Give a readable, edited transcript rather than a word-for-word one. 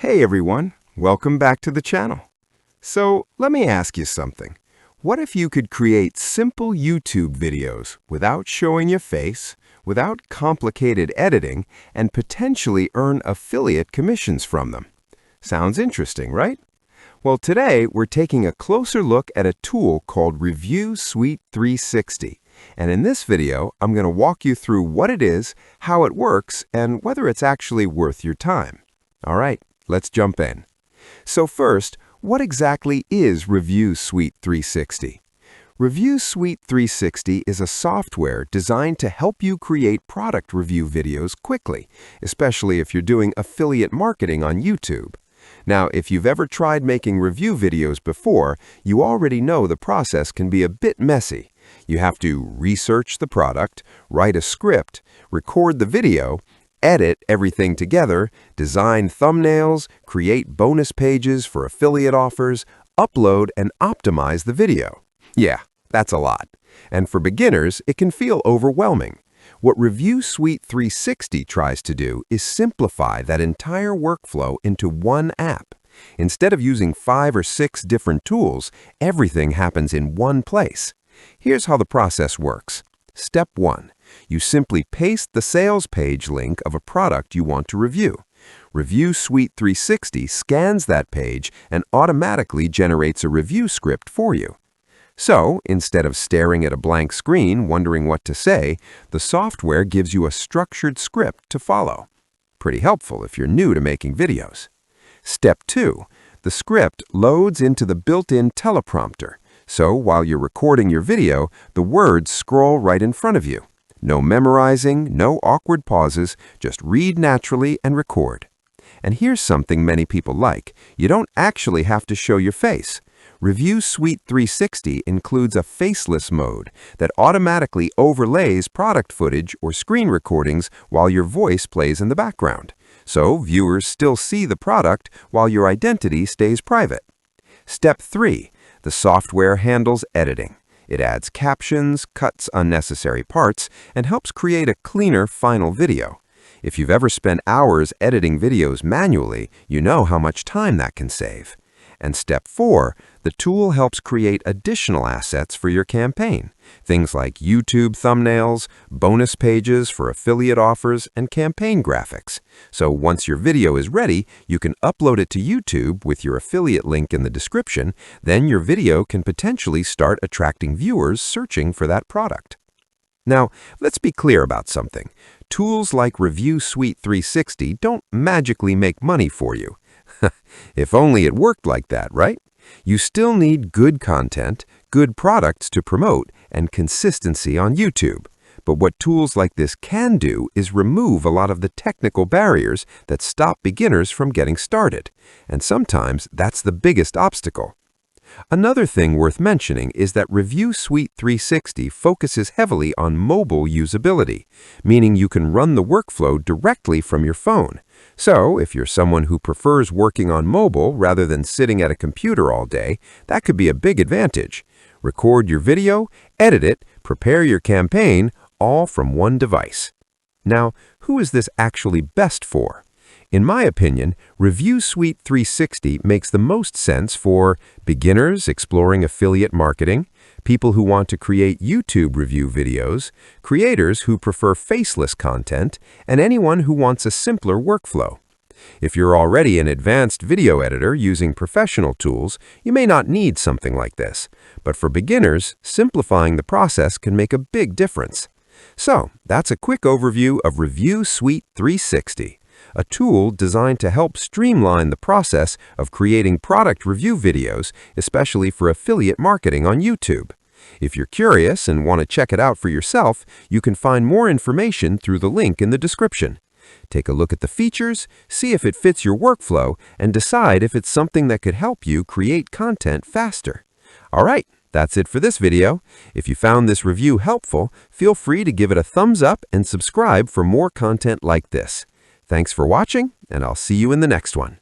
Hey everyone, welcome back to the channel. So let me ask you something. What if you could create simple YouTube videos without showing your face, without complicated editing, and potentially earn affiliate commissions from them? Sounds interesting, right? Well, today we're taking a closer look at a tool called ReviewSuite360. And in this video, I'm going to walk you through what it is, how it works, and whether it's actually worth your time. All right. Let's jump in. So first, what exactly is ReviewSuite360? ReviewSuite360 is a software designed to help you create product review videos quickly, especially if you're doing affiliate marketing on YouTube. Now, if you've ever tried making review videos before, you already know the process can be a bit messy. You have to research the product, write a script, record the video, edit everything together, design thumbnails, create bonus pages for affiliate offers, upload and optimize the video. Yeah, that's a lot. And for beginners, it can feel overwhelming. What ReviewSuite360 tries to do is simplify that entire workflow into one app. Instead of using 5 or 6 different tools, everything happens in one place. Here's how the process works. Step 1. You simply paste the sales page link of a product you want to review. ReviewSuite360 scans that page and automatically generates a review script for you. So, instead of staring at a blank screen wondering what to say, the software gives you a structured script to follow. Pretty helpful if you're new to making videos. Step 2. The script loads into the built-in teleprompter. So, while you're recording your video, the words scroll right in front of you. No memorizing, no awkward pauses, just read naturally and record. And here's something many people like. You don't actually have to show your face. ReviewSuite360 includes a faceless mode that automatically overlays product footage or screen recordings while your voice plays in the background. So viewers still see the product while your identity stays private. Step 3. The software handles editing. It adds captions, cuts unnecessary parts, and helps create a cleaner final video. If you've ever spent hours editing videos manually, you know how much time that can save. And step 4, the tool helps create additional assets for your campaign. Things like YouTube thumbnails, bonus pages for affiliate offers, and campaign graphics. So once your video is ready, you can upload it to YouTube with your affiliate link in the description. Then your video can potentially start attracting viewers searching for that product. Now, let's be clear about something. Tools like ReviewSuite360 don't magically make money for you. If only it worked like that, right? You still need good content, good products to promote, and consistency on YouTube. But what tools like this can do is remove a lot of the technical barriers that stop beginners from getting started. And sometimes that's the biggest obstacle. Another thing worth mentioning is that ReviewSuite360 focuses heavily on mobile usability, meaning you can run the workflow directly from your phone. So, if you're someone who prefers working on mobile rather than sitting at a computer all day, that could be a big advantage. Record your video, edit it, prepare your campaign, all from one device. Now, who is this actually best for? In my opinion, ReviewSuite360 makes the most sense for beginners exploring affiliate marketing, people who want to create YouTube review videos, creators who prefer faceless content, and anyone who wants a simpler workflow. If you're already an advanced video editor using professional tools, you may not need something like this. But for beginners, simplifying the process can make a big difference. So, that's a quick overview of ReviewSuite360. A tool designed to help streamline the process of creating product review videos, especially for affiliate marketing on YouTube. If you're curious and want to check it out for yourself, you can find more information through the link in the description. Take a look at the features, see if it fits your workflow, and decide if it's something that could help you create content faster. All right, that's it for this video. If you found this review helpful, feel free to give it a thumbs up and subscribe for more content like this. Thanks for watching, and I'll see you in the next one.